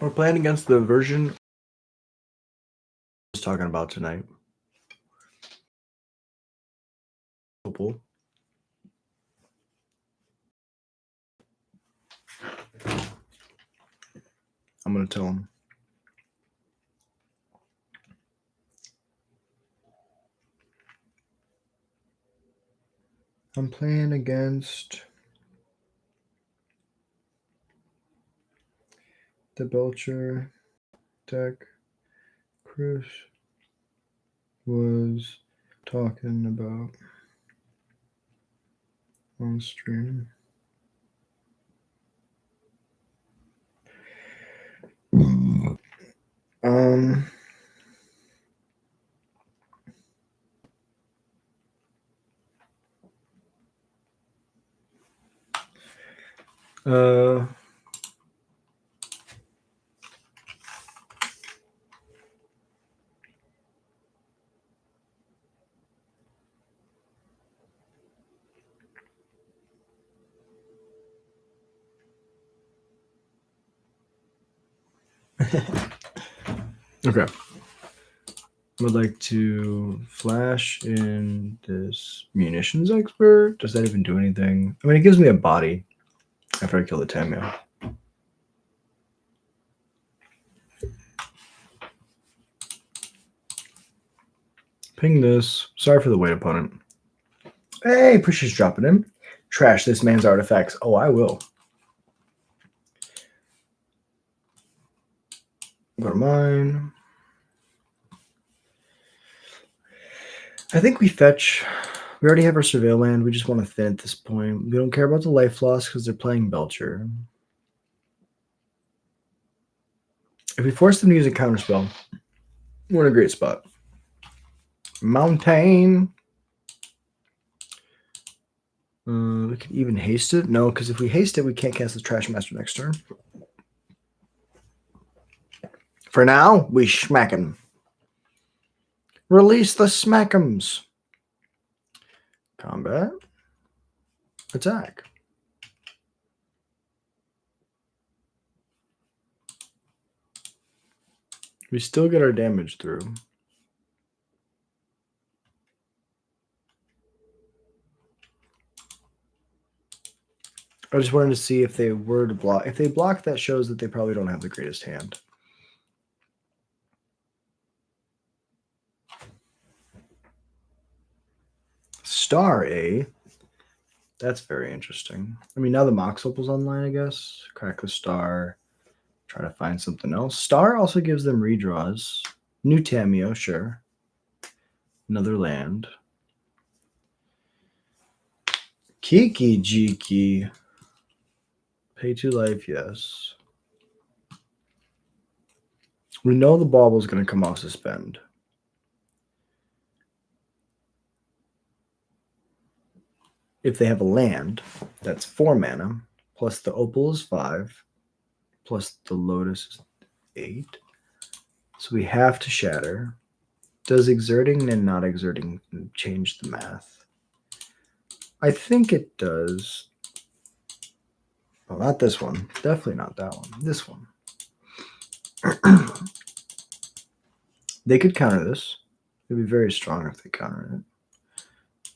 We're playing against the version I was talking about tonight. I'm going to tell him. I'm playing against the Belcher deck. Chris was talking about on stream. Okay. I would like to flash in this munitions expert. Does that even do anything? I mean, it gives me a body after I kill the Tamio. Ping this. Sorry for the wait, opponent. Hey, Pushy's dropping him. Trash this man's artifacts. Oh, I will. Go to mine. I think we fetch. We already have our surveil land. We just want to thin at this point. We don't care about the life loss because they're playing Belcher. If we force them to use a counterspell, we're in a great spot. Mountain. We could even haste it. No, because if we haste it, we can't cast the Trash Master next turn. For now, we smack him. Release the smack'ems. Combat. Attack. We still get our damage through. I just wanted to see if they were to block. If they block, that shows that they probably don't have the greatest hand. Star A. That's very interesting. I mean, now the Mox Opal's online, I guess. Crack the star. Try to find something else. Star also gives them redraws. New Tamio, sure. Another land. Kiki Jiki. Pay 2 life, yes. We know the Bauble's going to come off suspend. If they have a land, that's 4 mana, plus the Opal is 5, plus the Lotus is 8. So we have to shatter. Does exerting and not exerting change the math? I think it does. Well, not this one. Definitely not that one. This one. They could counter this. It'd be very strong if they counter it.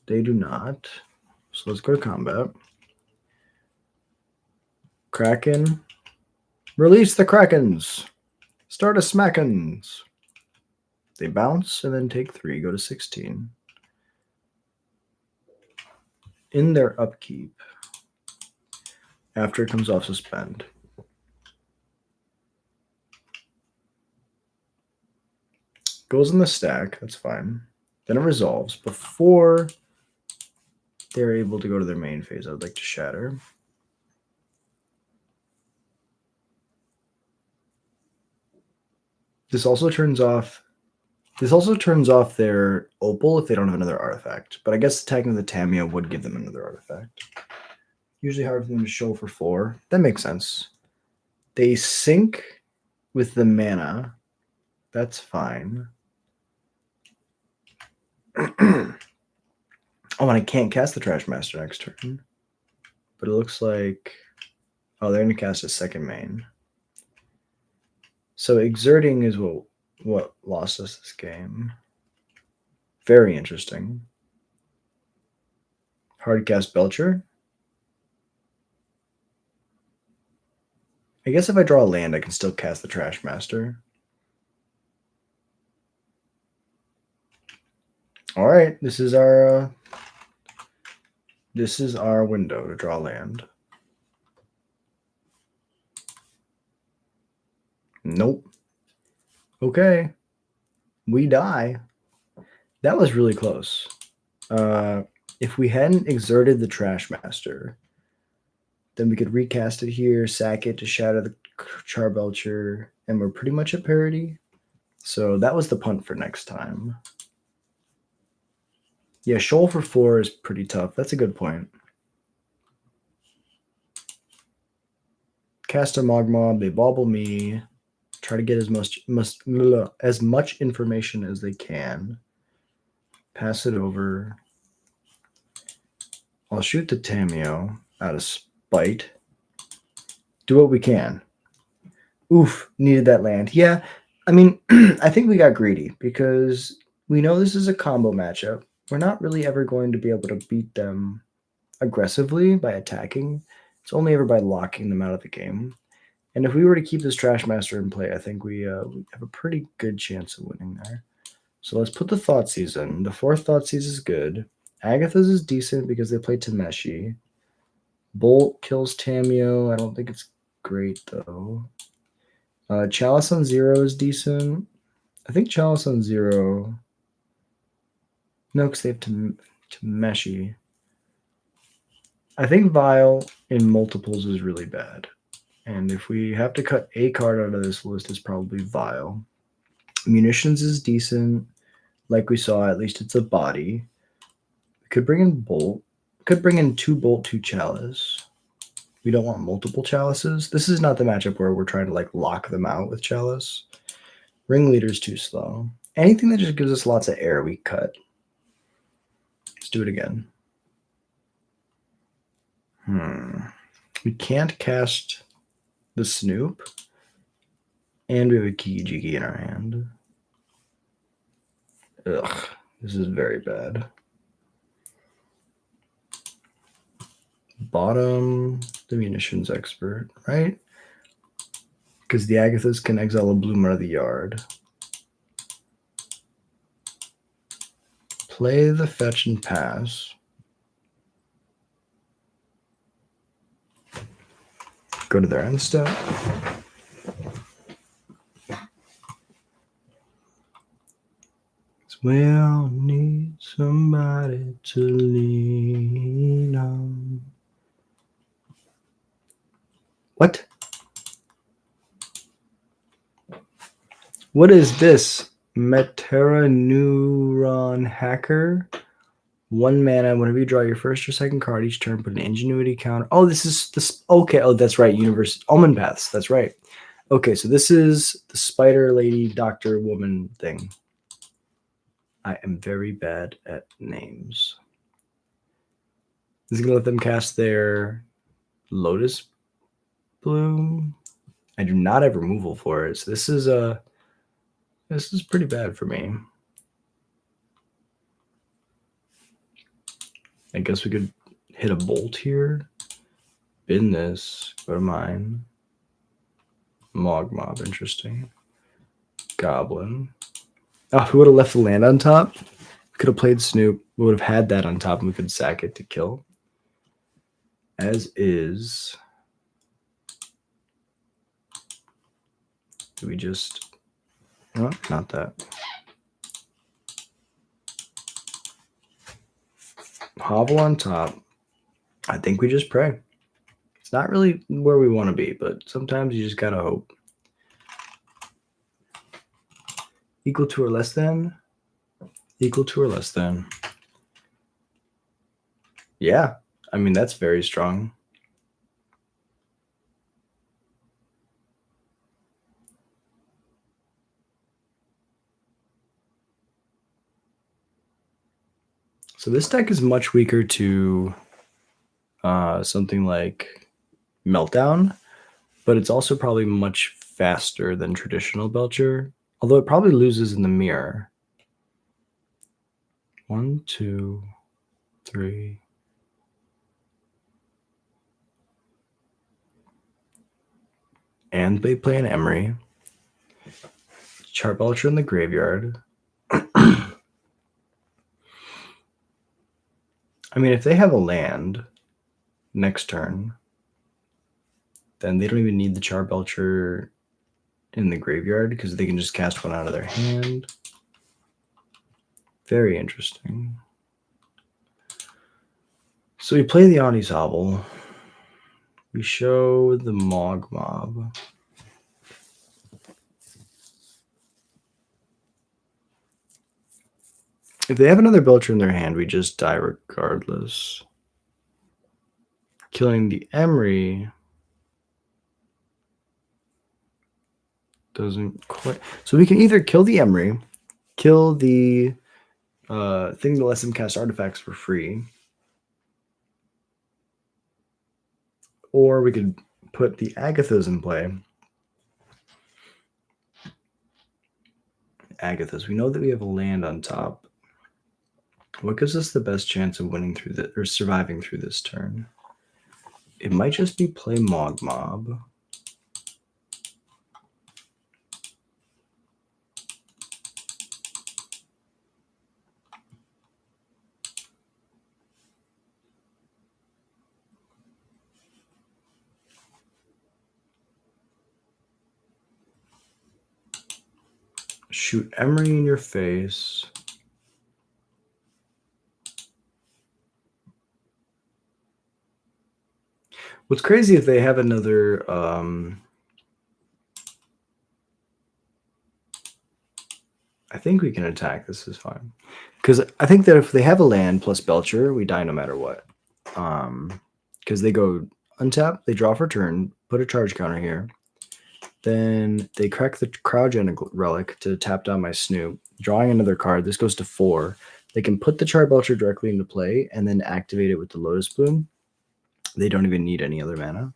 They do not. So let's go to combat. Kraken. Release the Krakens. Start a Smackens. They bounce and then take 3. Go to 16. In their upkeep. After it comes off suspend. Goes in the stack. That's fine. Then it resolves. Before they're able to go to their main phase, I would like to shatter. This also turns off their Opal if they don't have another artifact. But I guess attacking the Tamio would give them another artifact. Usually hard for them to show for 4. That makes sense. They sync with the mana. That's fine. Oh, and I can't cast the Trash Master next turn. But it looks like... Oh, they're going to cast a second main. So exerting is what lost us this game. Very interesting. Hardcast Belcher. I guess if I draw a land, I can still cast the Trash Master. All right, this is our window to draw land. Nope. Okay. We die. That was really close. If we hadn't exerted the Trash Master, then we could recast it here, sack it to shatter the Charbelcher, and we're pretty much at parity. So that was the punt for next time. Yeah, Shoal for 4 is pretty tough. That's a good point. Cast a Mogmob, they bobble me. Try to get as much information as they can. Pass it over. I'll shoot the Tameo out of spite. Do what we can. Oof, needed that land. Yeah, I mean, I think we got greedy because we know this is a combo matchup. We're not really ever going to be able to beat them aggressively by attacking. It's only ever by locking them out of the game. And if we were to keep this Trash Master in play, I think we have a pretty good chance of winning there. So let's put the Thoughtseize in. The 4th Thoughtseize is good. Agatha's is decent because they play Tameshi. Bolt kills Tameo. I don't think it's great, though. Chalice on 0 is decent. I think Chalice on 0... No, because they have Tameshi. I think Vile in multiples is really bad. And if we have to cut a card out of this list, it's probably Vile. Munitions is decent. Like we saw, at least it's a body. We could bring in Bolt. We could bring in 2 Bolt, 2 Chalice. We don't want multiple Chalices. This is not the matchup where we're trying to like lock them out with Chalice. Ringleader's too slow. Anything that just gives us lots of air, we cut. Let's do it again. We can't cast the Snoop. And we have a Kiki-Jiki in our hand. Ugh, this is very bad. Bottom, the Munitions Expert, right? Because the Agathas can exile a Bloom out of the yard. Play the fetch and pass. Go to their end step. We'll need somebody to lean on. What? What is this? Metera Neuron Hacker. 1 mana. Whenever you draw your first or second card each turn, put an Ingenuity counter. Oh, this is this. Okay. Oh, that's right. Universe Almond Paths. That's right. Okay, so this is the Spider Lady Doctor Woman thing. I am very bad at names. This is gonna let them cast their Lotus Bloom. I do not have removal for it, so this is pretty bad for me. I guess we could hit a Bolt here. Bin this. Go to mine. Mogmob, interesting. Goblin. Oh, we would have left the land on top. We could have played Snoop. We would have had that on top, and we could sack it to kill. As is. Do we just... No, not that. Hovel on top. I think we just pray. It's not really where we want to be, but sometimes you just gotta hope. Equal to or less than? Equal to or less than. Yeah, I mean, that's very strong. So this deck is much weaker to something like Meltdown, but it's also probably much faster than traditional Belcher, although it probably loses in the mirror. 1, 2, 3. And they play an Emery. Char Belcher in the graveyard. I mean, if they have a land next turn, then they don't even need the Char Belcher in the graveyard because they can just cast one out of their hand. Very interesting. So we play the Audizobble. We show the Mog Mob. If they have another Belcher in their hand, we just die regardless. Killing the Emery doesn't quite. So we can either kill the Emery, kill the thing that lets them cast artifacts for free, or we could put the Agathas in play. Agathas. We know that we have a land on top. What gives us the best chance of winning through the or surviving through this turn? It might just be play Mog Mob. Shoot Emery in your face. What's crazy if they have another I think we can attack. This is fine. Because I think that if they have a land plus Belcher, we die no matter what. Because they go untap, they draw for turn, put a charge counter here. Then they crack the Cryogenic Relic to tap down my Snoop, drawing another card. This goes to 4. They can put the Char Belcher directly into play and then activate it with the Lotus Bloom. They don't even need any other mana.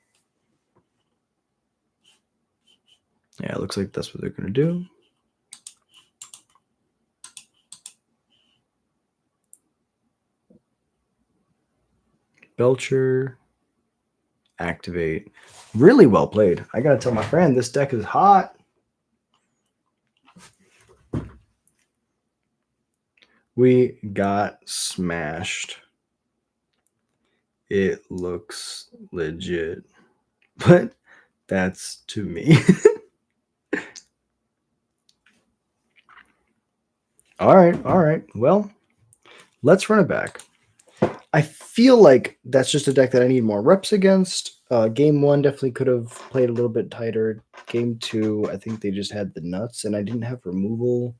Yeah, it looks like that's what they're going to do. Belcher, activate. Really well played. I got to tell my friend, this deck is hot. We got smashed. It looks legit, but that's to me. All right. Well, let's run it back. I feel like that's just a deck that I need more reps against. Game 1 definitely could have played a little bit tighter. Game 2, I think they just had the nuts, and I didn't have removal.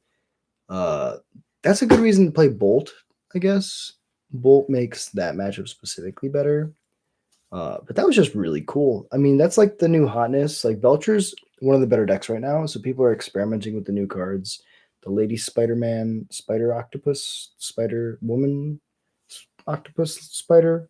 That's a good reason to play Bolt, I guess. Bolt makes that matchup specifically better. But that was just really cool. I mean, that's like the new hotness. Like Belcher's one of the better decks right now, so people are experimenting with the new cards. The Lady Spider-Man, Spider Octopus, Spider Woman, Octopus Spider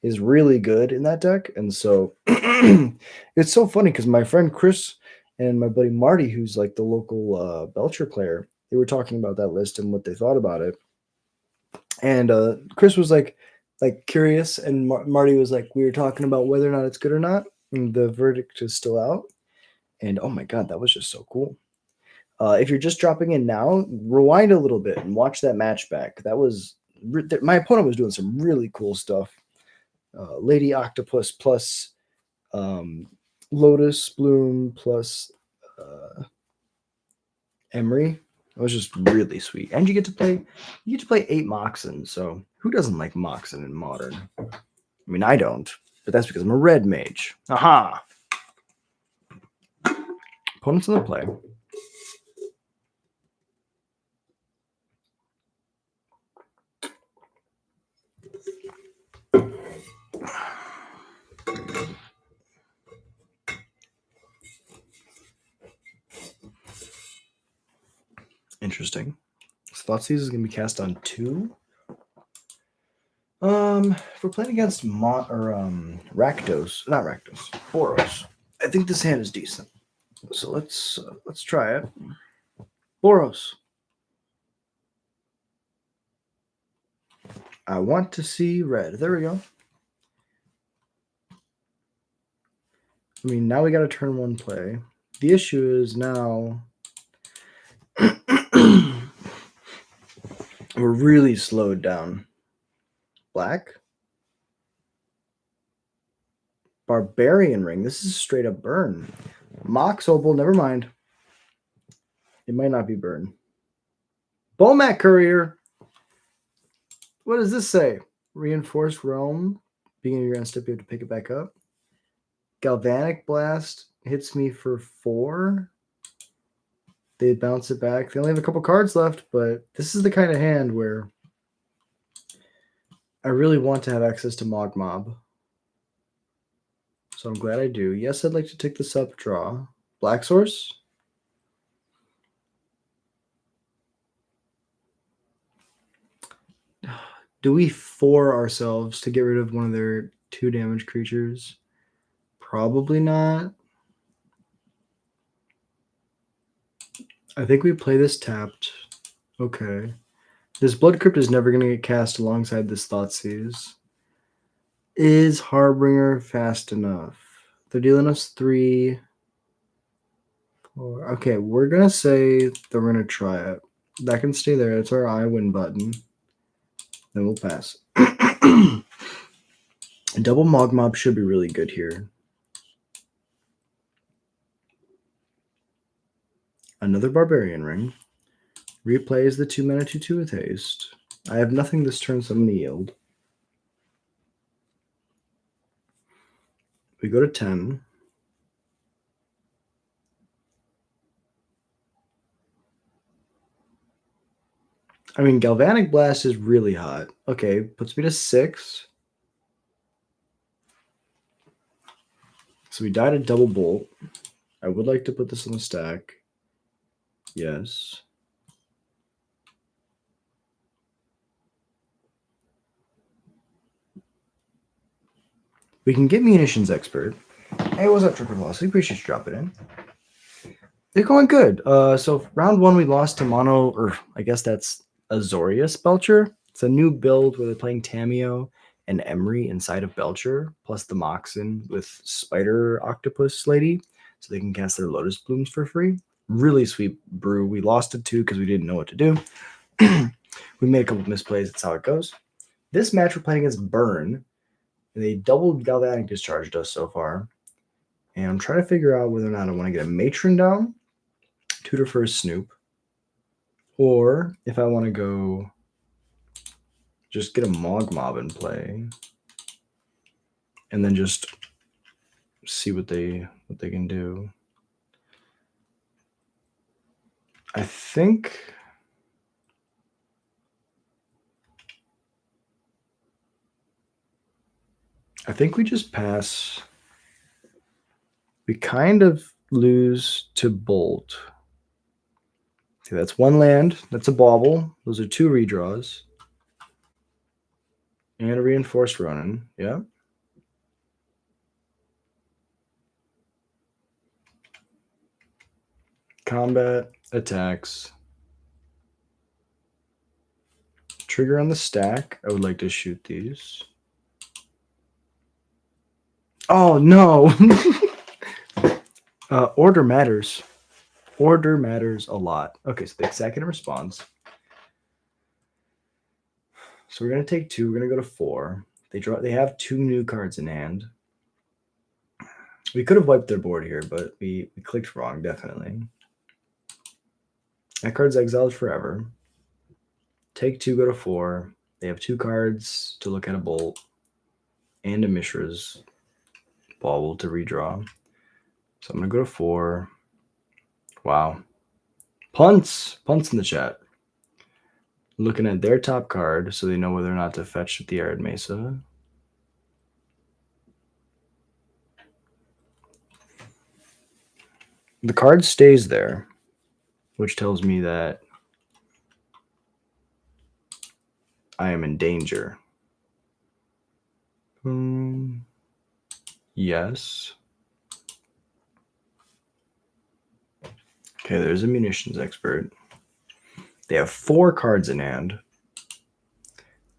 is really good in that deck. And so it's so funny because my friend Chris and my buddy Marty, who's like the local Belcher player, they were talking about that list and what they thought about it. And Chris was like curious, and Marty was like, we were talking about whether or not it's good or not. And the verdict is still out. And oh my God, that was just so cool. If you're just dropping in now, rewind a little bit and watch that match back. That was my opponent was doing some really cool stuff. Lady Octopus plus Lotus Bloom plus Emery. It was just really sweet. And you get to play 8 Moxen. So who doesn't like Moxen in Modern? I mean, I don't, but that's because I'm a red mage. Aha! Opponents in the play. Interesting. So Thoughtseize is going to be cast on 2. If we're playing against Rakdos, not Rakdos, Boros, I think this hand is decent. So let's try it. Boros. I want to see red. There we go. I mean, now we got to turn one play. The issue is now we're really slowed down. Black. Barbarian ring. This is straight up burn. Mox Opal, never mind. It might not be burn. Bomac Courier. What does this say? Reinforced Realm. Beginning of your end step, you have to pick it back up. Galvanic Blast hits me for 4. They bounce it back. They only have a couple cards left, but this is the kind of hand where I really want to have access to Mog Mob. So I'm glad I do. Yes, I'd like to take this up, draw. Black Source. Do we 4 ourselves to get rid of one of their 2 damage creatures? Probably not. I think we play this tapped. Okay. This Blood Crypt is never going to get cast alongside this Thoughtseize. Is Harbinger fast enough? They're dealing us 3. 4. Okay, we're going to say that we're going to try it. That can stay there. It's our I win button. Then we'll pass. Double Mog Mob should be really good here. Another Barbarian Ring. Replays the 2 mana 2/2 with haste. I have nothing this turn, so I'm going to yield. We go to 10. I mean, Galvanic Blast is really hot. Okay, puts me to 6. So we died a double bolt. I would like to put this on the stack. Yes. We can get Munitions Expert. Hey, what's up, Triple Velocity? Appreciate you dropping in. They're going good. So round 1, we lost to Mono, or I guess that's Azorius Belcher. It's a new build where they're playing Tameo and Emery inside of Belcher, plus the Moxen with Spider Octopus Lady, so they can cast their Lotus Blooms for free. Really sweet brew. We lost it 2 because we didn't know what to do. We made a couple misplays. That's how it goes. This match we're playing against Burn, and they doubled Galvanic Discharged us so far. And I'm trying to figure out whether or not I want to get a Matron down, tutor for a Snoop, or if I want to go just get a Mog Mob in play and then just see what they can do. I think we just pass. We kind of lose to Bolt. Okay, that's 1 land. That's a bauble. Those are 2 redraws. And a Reinforced Ronin. Yeah. Combat, attacks. Trigger on the stack. I would like to shoot these. Oh, no. Order matters. Order matters a lot. Okay, so the executive responds. So we're going to take 2. We're going to go to 4. They have 2 new cards in hand. We could have wiped their board here, but we clicked wrong, definitely. That card's exiled forever. Take 2, go to 4. They have 2 cards to look at a Bolt and a Mishra's Bauble to redraw. So I'm going to go to 4. Wow. Punts in the chat. Looking at their top card so they know whether or not to fetch the Arid Mesa. The card stays there, which tells me that I am in danger. Yes. Okay, there's a munitions expert. They have 4 cards in hand.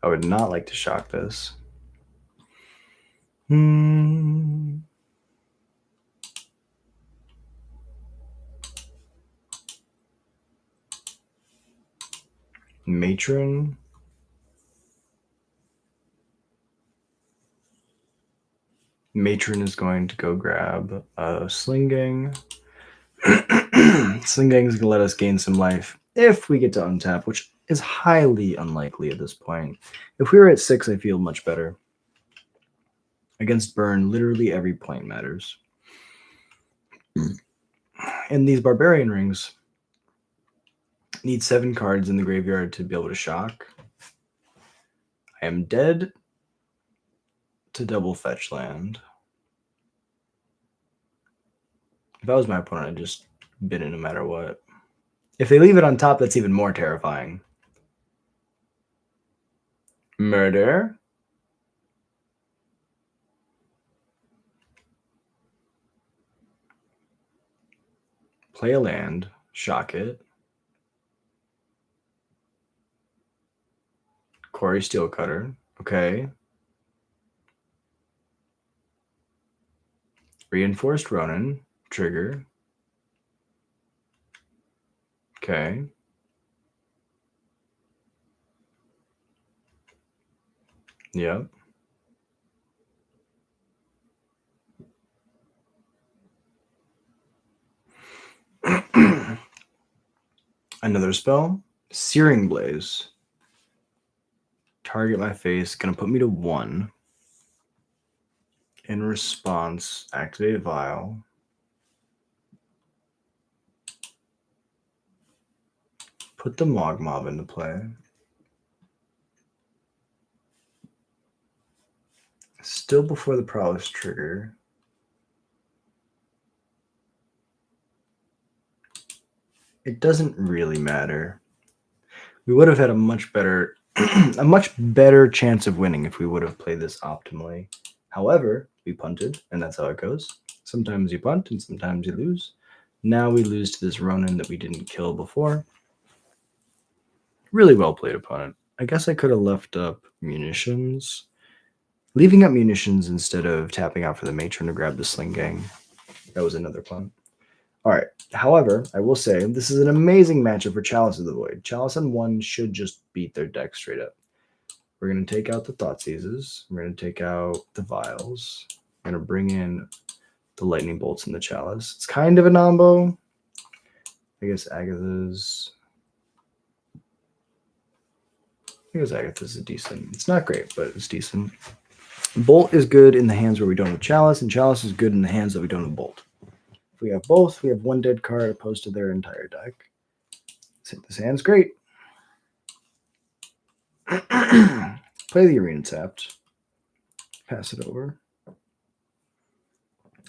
I would not like to shock this. Matron. Matron is going to go grab a Sling Gang. Sling Gang is going to let us gain some life if we get to untap, which is highly unlikely at this point. If we were at 6, I feel much better. Against Burn, literally every point matters. And these Barbarian Rings need 7 cards in the graveyard to be able to shock. I am dead to double fetch land. If I was my opponent, I'd just bid it no matter what. If they leave it on top, that's even more terrifying. Murder. Play a land. Shock it. Quarry Steelcutter. Okay. Reinforced Ronin. Trigger. Okay. Yep. Another spell. Searing Blaze. Target my face. Gonna put me to 1. In response, activate Vial. Put the Mogmob into play. Still before the Prowess trigger. It doesn't really matter. We would have had a much better chance of winning if we would have played this optimally. However, we punted, and that's how it goes. Sometimes you punt, and sometimes you lose. Now we lose to this Ronin that we didn't kill before. Really well played, opponent. I guess I could have left up munitions. Leaving up munitions instead of tapping out for the Matron to grab the Sling Gang. That was another plan. All right. However, I will say this is an amazing matchup for Chalice of the Void. Chalice on 1 should just beat their deck straight up. We're going to take out the Thoughtseizes. We're going to take out the Vials. We're going to bring in the Lightning Bolts and the Chalice. It's kind of a nombo. I guess Agatha's is decent. It's not great, but it's decent. Bolt is good in the hands where we don't have Chalice, and Chalice is good in the hands that we don't have Bolt. If we have both, we have 1 dead card opposed to their entire deck. This hand's great. Play the Arena tapped. Pass it over.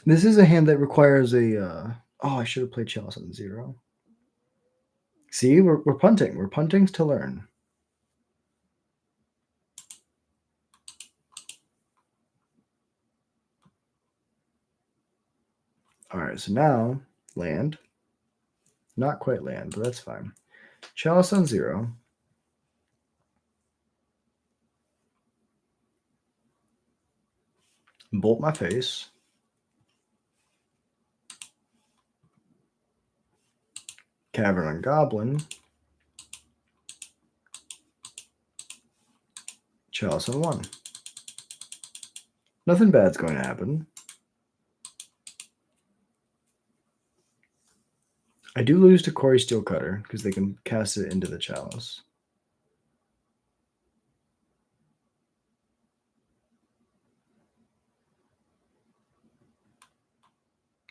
This is a hand that requires a... oh, I should have played Chalice on 0. See, we're punting. We're punting to learn. All right, so now land. Not quite land, but that's fine. Chalice on 0. Bolt my face. Cavern on Goblin. Chalice on 1. Nothing bad's going to happen. I do lose to Quarry Steelcutter because they can cast it into the Chalice.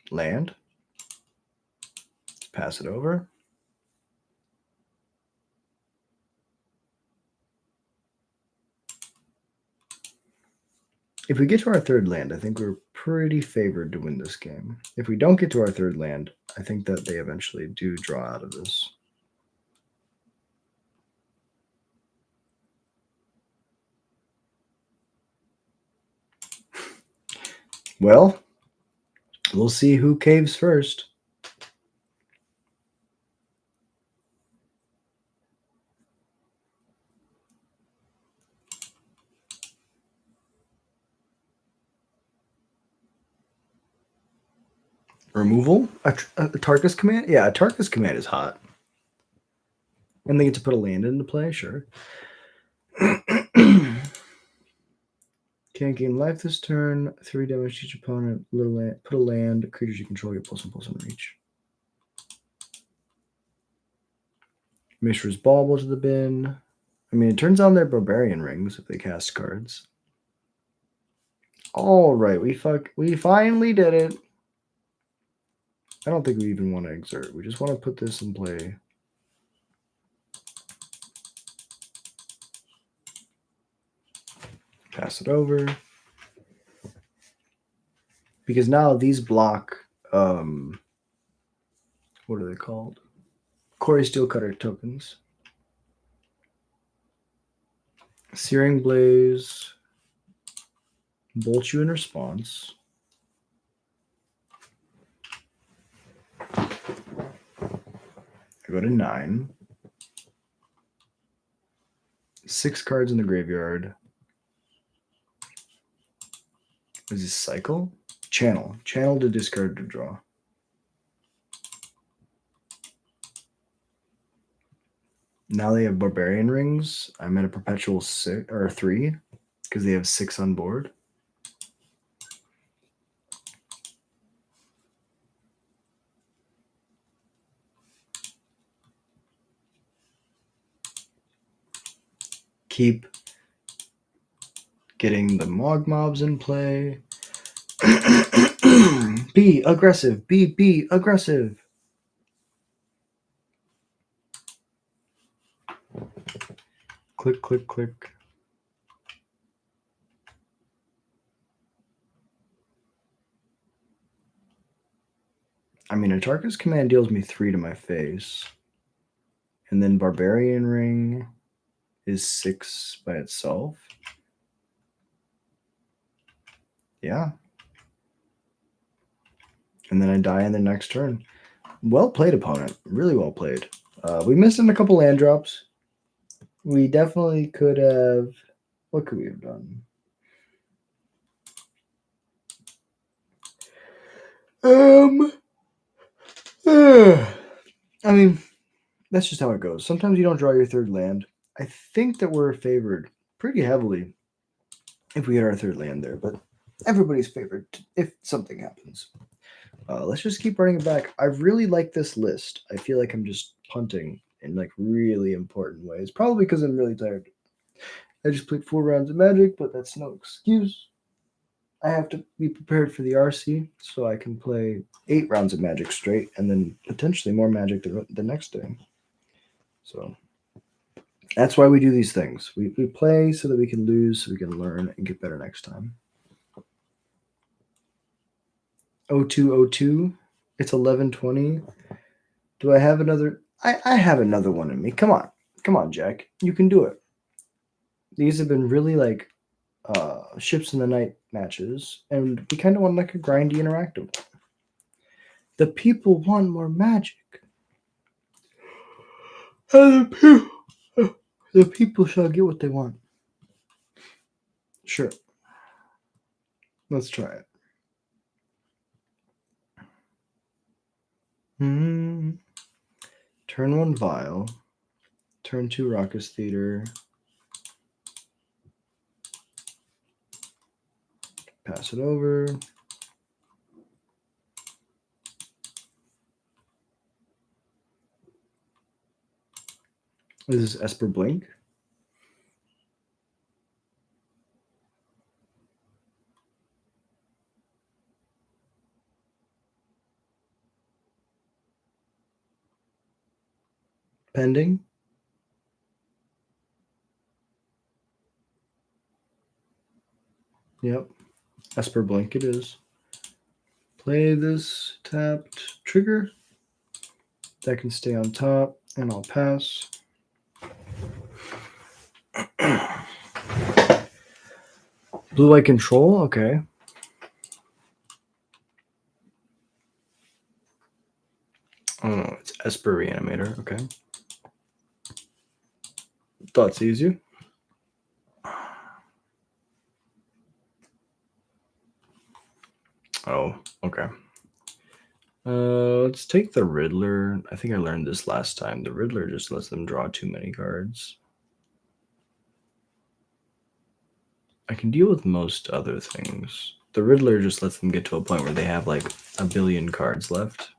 Land. Pass it over. If we get to our 3rd land, I think we're pretty favored to win this game. If we don't get to our 3rd land, I think that they eventually do draw out of this. Well, we'll see who caves first. Removal? A Tarkus command? Yeah, a Tarkus command is hot. And they get to put a land into play, sure. Can't gain life this turn. 3 damage to each opponent. Little land, put a land. Creatures you control get +1/+1 reach. Mishra's Bauble to the bin. I mean, it turns on their Barbarian Rings if they cast cards. All right, we finally did it. I don't think we even want to exert. We just want to put this in play. Pass it over. Because now these block, what are they called? Quarry Steelcutter tokens. Searing Blaze. Bolt you in response. I go to 9. 6 cards in the graveyard. Is this cycle? Channel. Channel to discard to draw. Now they have Barbarian Rings. I'm at a perpetual 6 or 3 because they have 6 on board. Keep getting the Mog Mobs in play. Be aggressive. Be aggressive. Click, click, click. I mean, a Tarkus command deals me 3 to my face. And then Barbarian Ring is 6 by itself. Yeah. And then I die in the next turn. Well played, opponent. Really well played. We missed in a couple land drops. We definitely could have... What could we have done? I mean, that's just how it goes. Sometimes you don't draw your 3rd land. I think that we're favored pretty heavily if we get our 3rd land there, but everybody's favored if something happens. Let's just keep running it back. I really like this list. I feel like I'm just punting in like really important ways. Probably because I'm really tired. I just played 4 rounds of Magic, but that's no excuse. I have to be prepared for the RC so I can play 8 rounds of Magic straight and then potentially more Magic the next day. So that's why we do these things. We play so that we can lose, so we can learn and get better next time. 0202. It's 11:20. Do I have another? I have another one in me. Come on, Jack. You can do it. These have been really like ships in the night matches, and we kind of want like a grindy interactive one. The people want more Magic. The people shall get what they want. Sure. Let's try it. Turn 1 Vial. Turn 2 Raucous Theater. Pass it over. This is Esper Blink. Pending. Yep. Esper Blink it is. Play this tapped trigger. That can stay on top, and I'll pass. Blue-white control, okay. Oh, it's Esper Reanimator, okay. Thought easier. Oh, okay. Let's take the Riddler. I think I learned this last time. The Riddler just lets them draw too many cards. I can deal with most other things. The Riddler just lets them get to a point where they have like a billion cards left.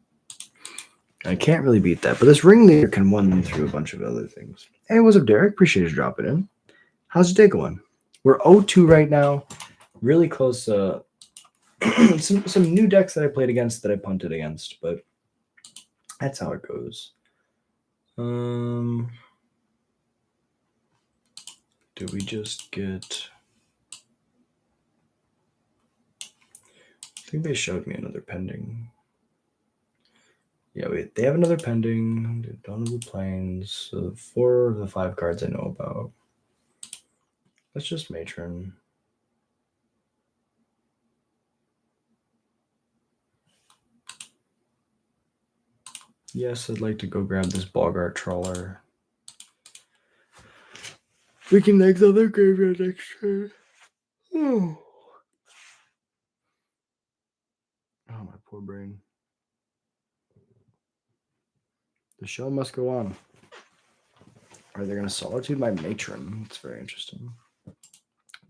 I can't really beat that, but this Ringleader can run them through a bunch of other things. Hey, what's up, Derek? Appreciate you dropping in. How's your day going? We're 0-2 right now. Really close. Some new decks that I played against that I punted against, but that's how it goes. Do we just get... I think they showed me another pending. Yeah, wait, they have another pending. They don't have the planes. So 4 of the 5 cards I know about. Let's just matron. Yes, I'd like to go grab this Bogart Trawler. We can exile their graveyard next turn. Oh, my poor brain. The show must go on. Are they going to Solitude my matron? It's very interesting.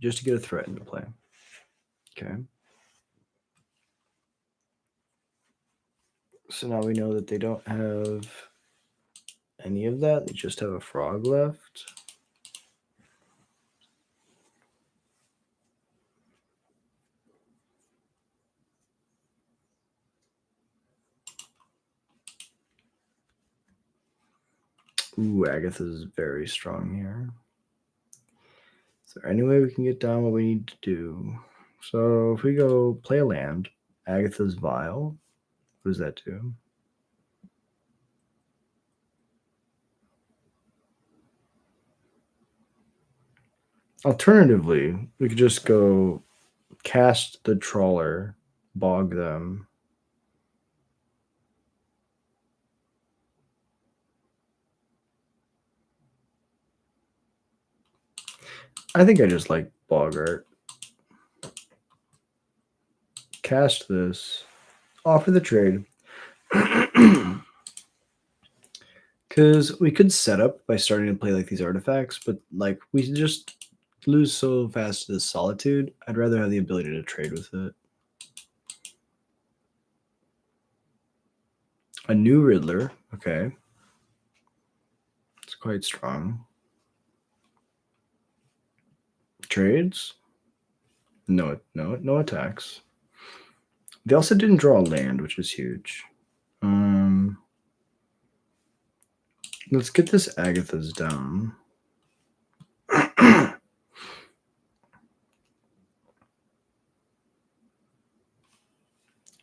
Just to get a threat into play. Okay. So now we know that they don't have any of that. They just have a frog left. Ooh, Agatha's very strong here. Is there any way we can get down what we need to do? So if we go play a land, Agatha's Vial, what does that do? Alternatively, we could just go cast the Trawler, bog them. I think I just like Bogart. Cast this. Offer the trade. Because we could set up by starting to play like these artifacts, but like we just lose so fast to this Solitude. I'd rather have the ability to trade with it. A new Riddler. Okay. It's quite strong. Trades? No attacks. They also didn't draw a land, which is huge. Let's get this Agatha's down.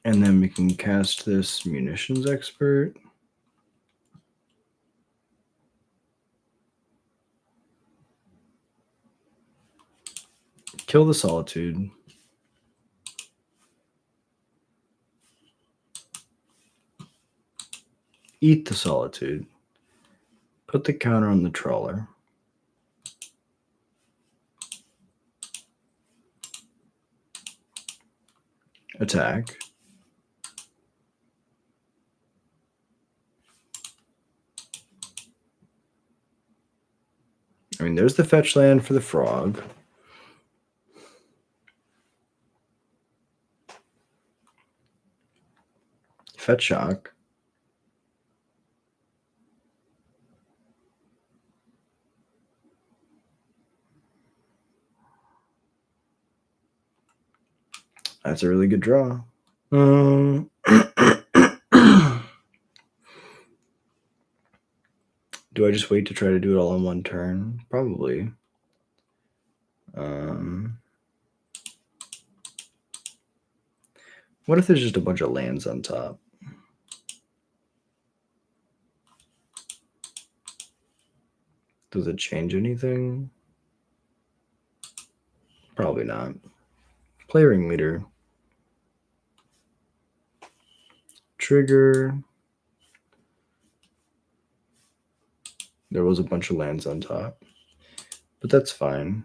And then we can cast this Munitions Expert. Kill the Solitude. Eat the Solitude. Put the counter on the Trawler. Attack. I mean, there's the fetch land for the frog. Fetch shock. That's a really good draw. Do I just wait to try to do it all in one turn? Probably. What if there's just a bunch of lands on top? Does it change anything? Probably not. Play Ringleader. Trigger. There was a bunch of lands on top, but that's fine.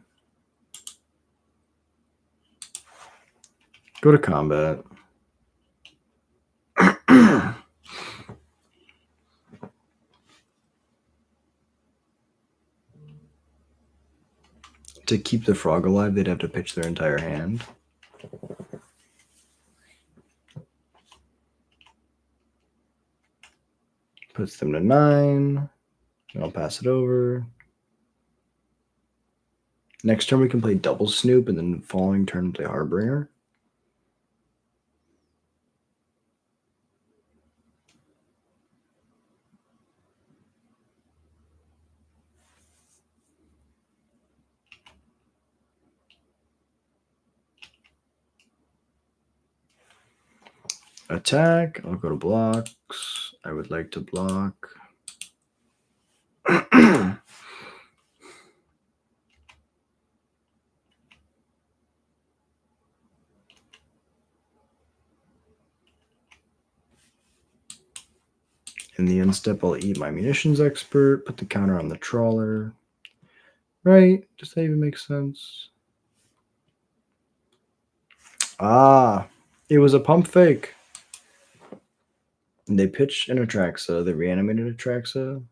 Go to combat. To keep the frog alive, they'd have to pitch their entire hand. Puts them to 9. I'll pass it over. Next turn we can play double Snoop, and then following turn play Harbinger. Attack. I'll go to blocks. I would like to block. In the end step, I'll eat my munitions expert, put the counter on the trawler. Right? Does that even make sense? Ah, it was a pump fake. And they pitched an Atraxa. They reanimated Atraxa.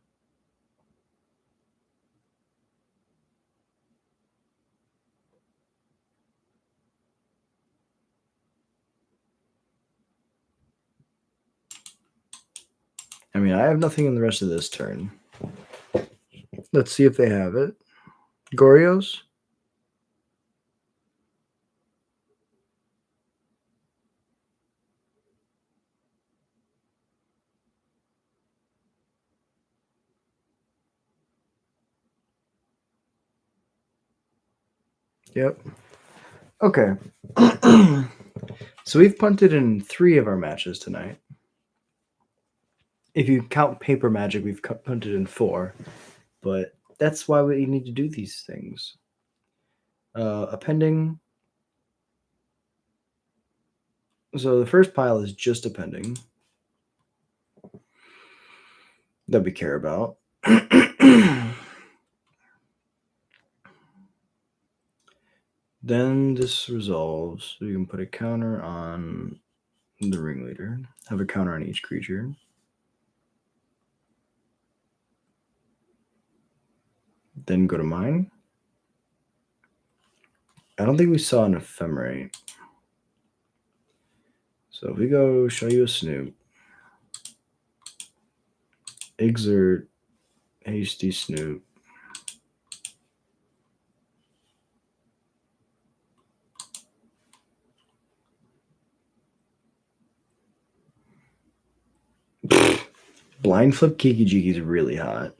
I mean, I have nothing in the rest of this turn. Let's see if they have it. Gorios? Yep. Okay. So we've punted in 3 of our matches tonight. If you count paper magic, we've punted in 4. But that's why we need to do these things. Appending. So the first pile is just appending that we care about. Then this resolves. So you can put a counter on the ringleader. Have a counter on each creature. Then go to mine. I don't think we saw an ephemerate. So if we go show you a Snoop, exert, hasty Snoop. Blind flip Kiki Jiki is really hot.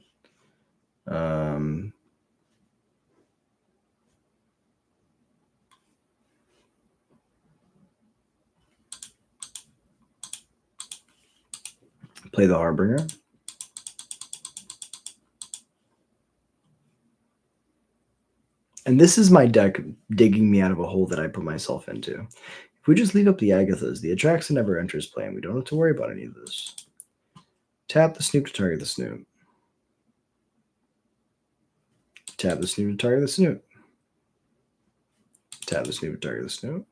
Play the Harbinger. And this is my deck digging me out of a hole that I put myself into. If we just leave up the Agathas, the Atraxa never enters play, and we don't have to worry about any of this. Tap the Snoop to target the Snoop. Tap the Snoop to target the Snoop. Tap the Snoop to target the Snoop.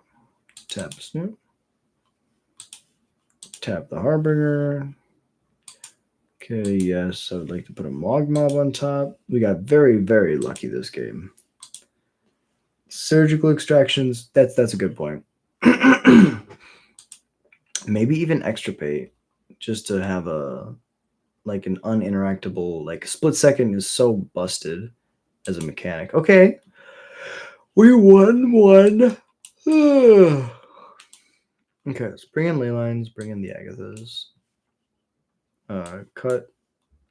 Tap the Snoop. Tap the Harbinger. Okay, yes, I would like to put a Mog Mob on top. We got very, very lucky this game. Surgical extractions, that's a good point. Maybe even extirpate, just to have a like an uninteractable, like split second is so busted as a mechanic. Okay. We won one. Okay, let's bring in ley lines, bring in the Agathas. Cut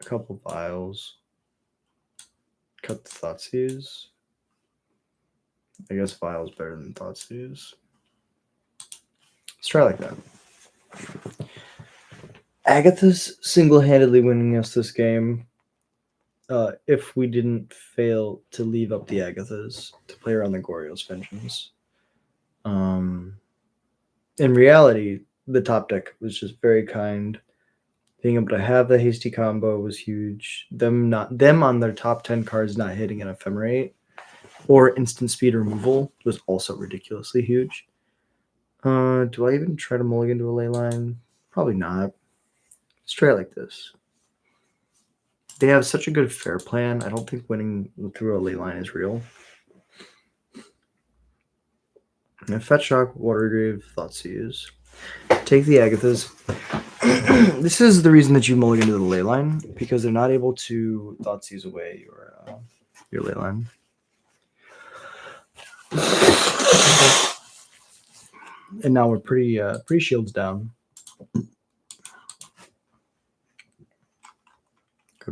a couple vials. Cut the Thoughtseize. I guess vials better than Thoughtseize. Let's try like that. Agatha's single-handedly winning us this game. If we didn't fail to leave up the Agathas to play around the Gorios Vengeance. In reality, the top deck was just very kind. Being able to have the hasty combo was huge. Them on their top 10 cards not hitting an ephemerate or instant speed removal was also ridiculously huge. Do I even try to mulligan to a ley line? Probably not. Let's try it like this. They have such a good fair plan. I don't think winning through a ley line is real. And fetch shock, Watergrave, Thoughtseize. Take the Agathas. This is the reason that you mulligan to the ley line, because they're not able to Thoughtseize away your ley line. And now we're pretty shields down. Go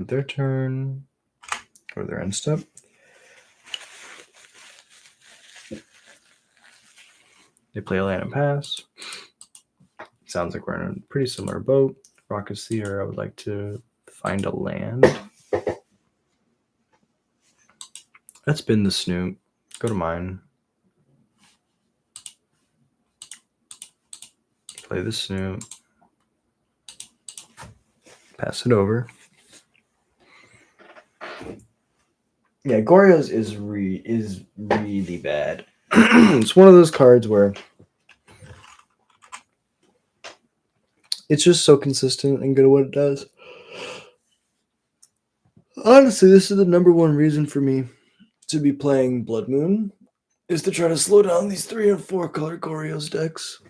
to their turn. Go to their end step. They play a land and pass. Sounds like we're in a pretty similar boat. Raucous Theater, I would like to find a land. Let's bin the Snoop. Go to mine. Play the Snoop. Pass it over. Yeah, Goryo's is really bad. It's one of those cards where it's just so consistent and good at what it does. Honestly, this is the number one reason for me to be playing Blood Moon, is to try to slow down these 3 and 4 color Goryo's decks.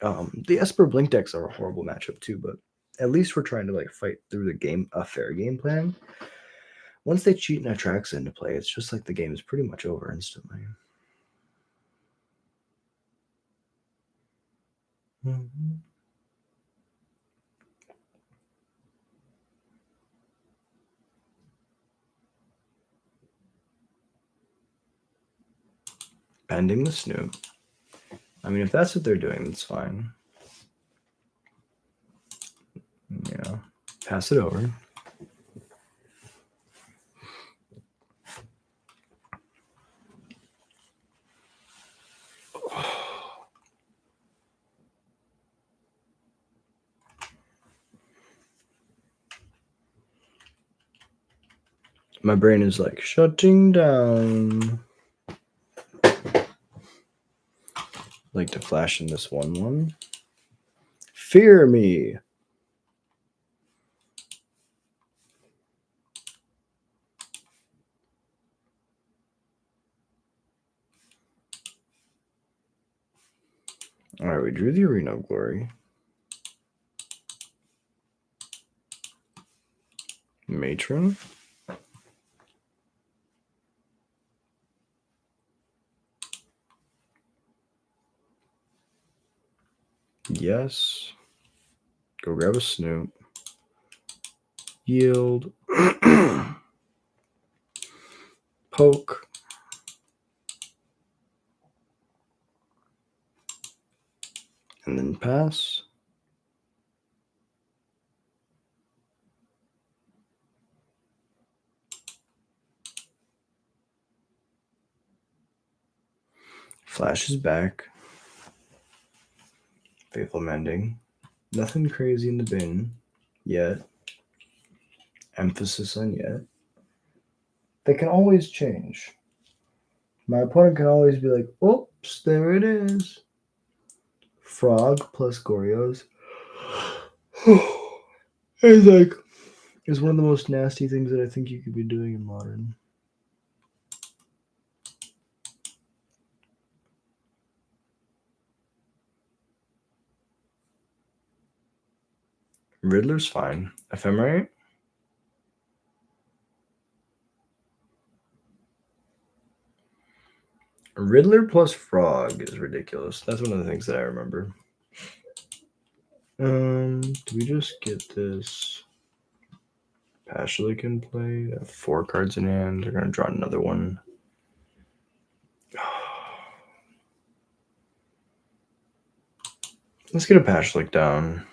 The Esper Blink decks are a horrible matchup too, but at least we're trying to like fight through the game, a fair game plan. Once they cheat and Atraxa into play, it's just like the game is pretty much over instantly. Mm-hmm. Bending the Snoop. I mean, if that's what they're doing, that's fine. You know, pass it over. My brain is like shutting down. Like to flash in this 1/1. Fear me. All right, we drew the Arena of Glory. Matron. Yes. Go grab a Snoop. Yield. Poke. And then pass. Flashes back. Faithful Mending. Nothing crazy in the bin yet. Emphasis on yet. They can always change. My opponent can always be like, oops, there it is. Frog plus Goryo's. It's one of the most nasty things that I think you could be doing in Modern. Riddler's fine. Ephemerate. Riddler plus Frog is ridiculous. That's one of the things that I remember. Do we just get this? Pashalik in play. 4 cards in hand. They're gonna draw another one. Let's get a Pashalik down.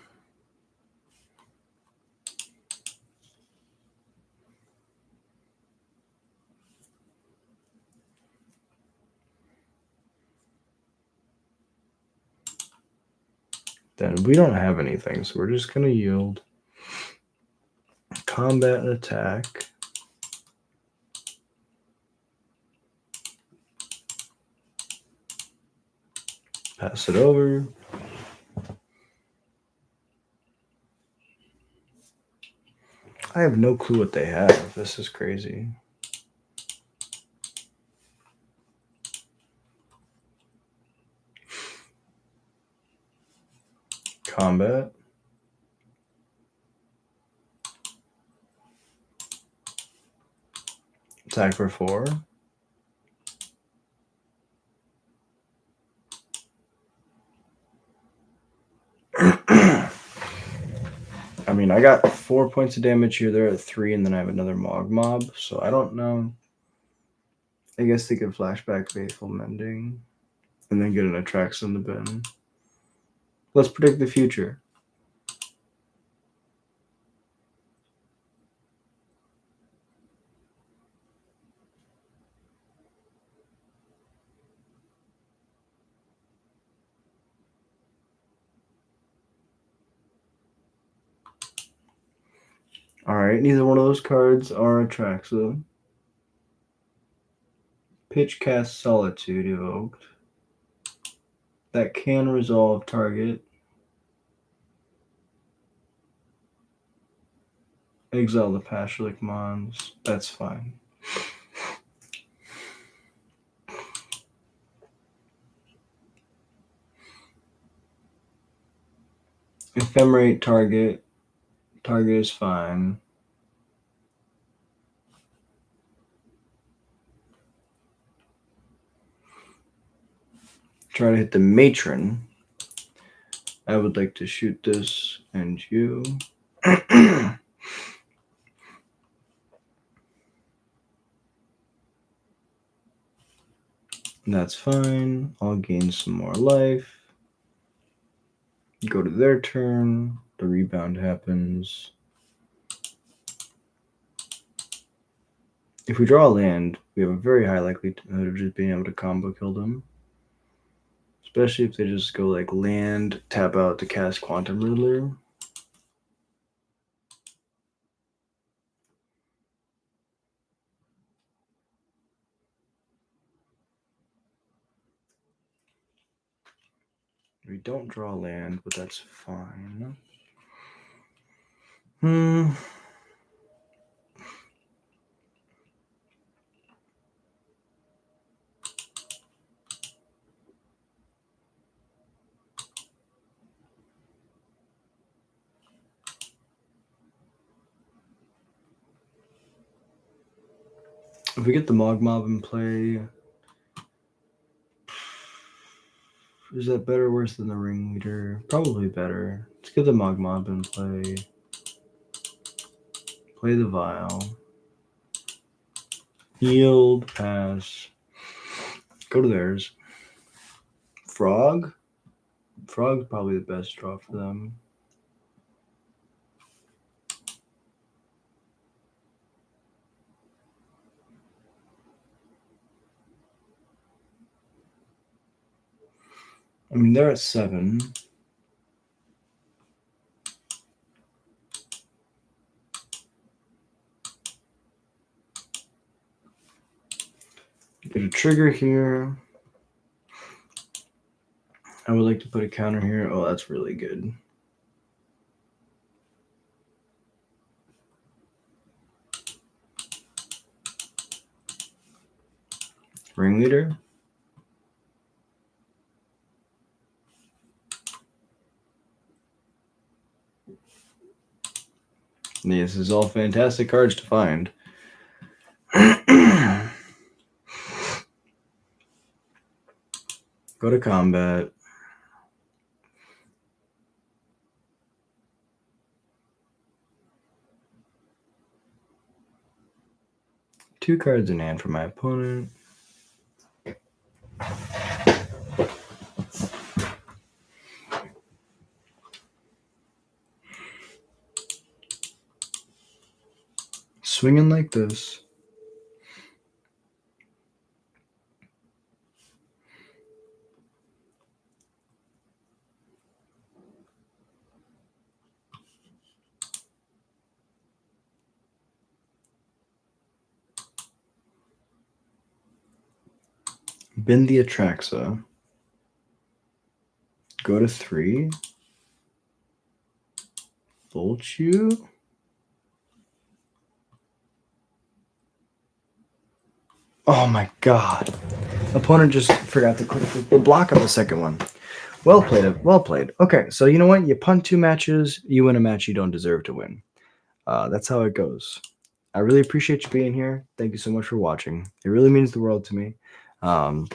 Then we don't have anything, so we're just gonna yield. Combat and attack. Pass it over. I have no clue what they have. This is crazy. combat. Attack for 4. I mean, I got 4 points of damage here. They're at 3, and then I have another Mog Mob, so I don't know. I guess they could flashback Faithful Mending, and then get an Atraxa in the bin. Let's predict the future. Alright, neither one of those cards are Atraxa. Pitch Cast Solitude evoked. That can resolve target. Exile the Pashalik Mons. That's fine. Ephemerate target. Target is fine. Try to hit the Matron. I would like to shoot this and you. That's fine. I'll gain some more life. Go to their turn. The rebound happens. If we draw a land, we have a very high likelihood of just being able to combo kill them. Especially if they just go like land, tap out to cast Quantum Riddler. We don't draw land, but that's fine. If we get the Mog Mob in play, is that better or worse than the Ringleader? Probably better. Let's get the Mog Mob in play. Play the Vial. Yield, pass. Go to theirs. Frog? Frog's probably the best draw for them. I mean, they're at 7. Get a trigger here. I would like to put a counter here. Oh, that's really good. Ringleader. This is all fantastic cards to find. Go to combat. Two cards in hand for my opponent. Swinging like this. Bend the Atraxa. Go to 3. Bolt you. Oh my god. Opponent just forgot to click the block on the second one. Well played. Well played. Okay, so you know what? You punt 2 matches, you win a match you don't deserve to win. That's how it goes. I really appreciate you being here. Thank you so much for watching. It really means the world to me. I'm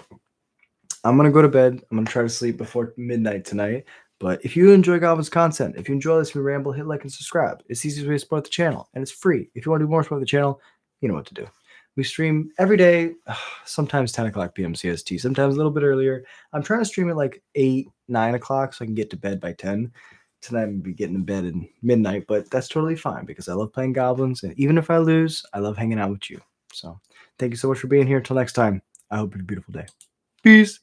going to go to bed. I'm going to try to sleep before midnight tonight. But if you enjoy Goblins content, if you enjoy this ramble, hit like and subscribe. It's the easiest way to support the channel, and it's free. If you want to do more support the channel, you know what to do. We stream every day, sometimes 10 o'clock p.m. CST, sometimes a little bit earlier. I'm trying to stream at like 8, 9 o'clock so I can get to bed by 10. Tonight I'm going to be getting to bed at midnight, but that's totally fine because I love playing Goblins. And even if I lose, I love hanging out with you. So thank you so much for being here. Until next time, I hope you have a beautiful day. Peace.